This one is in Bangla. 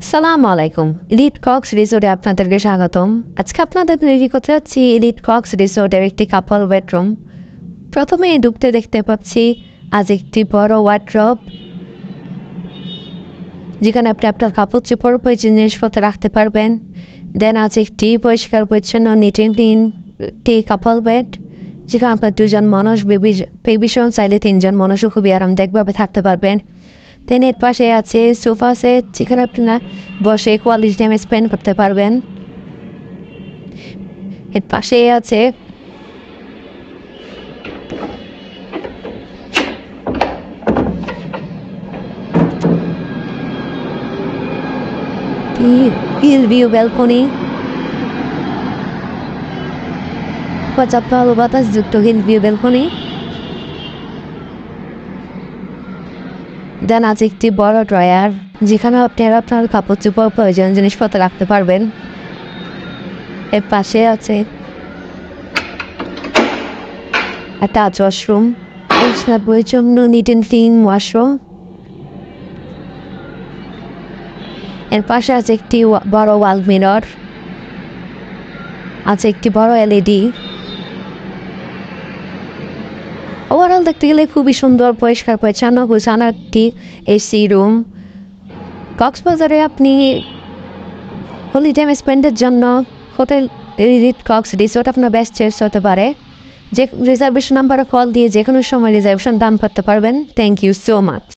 সালামু আলাইকুম। এলিট কক্স রিসোর্টে আপনাদেরকে স্বাগতম। আজকে আপনাদের তৈরি করতে যাচ্ছি এলিট কক্স রিসোর্টের একটি কাপল বেডরুম। প্রথমে ঢুকতে দেখতে পাচ্ছি আজ একটি বড় ওয়ার্ডরোব, যেখানে আপনি আপনার কাপড় চোপড় জিনিসপত্র রাখতে পারবেন। দেন আছে একটি পরিষ্কার পরিচ্ছন্ন নিট অ্যান্ড ক্লিন একটি কাপল বেড, যেখানে আপনার দুজন মানুষ বেবি সহ চাইলে তিনজন মানুষও খুবই আরামদায়কভাবে থাকতে পারবেন। দেন এর পাশে আছে সোফা সেট, যেখানে আপনারা বসে কোয়ালিটি টাইম স্পেন্ড করতে পারবেন। এর পাশে আছে হিল ভিউ ব্যালকনি, পর্যাপ্ত আলো বাতাস যুক্ত হিল ভিউ ব্যালকনি। দেন আছে একটি বড় ড্রয়ার, যেখানে আপনারা আপনার কাপড় চোপড় প্রয়োজনীয় জিনিসপত্র রাখতে পারবেন। এর পাশে আছে একটা ওয়াশরুম, পরিচ্ছন্ন নিট অ্যান্ড ক্লিন ওয়াশরুম। এর পাশে আছে একটি বড় ওয়াল মিরর, আছে একটি বড় এলইডি। ওভারঅল দেখতে গেলে খুবই সুন্দর, পরিষ্কার পরিচ্ছন্ন গুছানো একটি এসি রুম। কক্সবাজারে আপনি হলিডে টাইম স্পেন্ডের জন্য হোটেল এলিট কক্স রিসোর্ট আপনার বেস্ট চয়েস হতে পারে। যে রিজার্ভেশন নাম্বারে কল দিয়ে যে কোনো সময় রিজার্ভেশন দান করতে পারবেন। Thank you so much.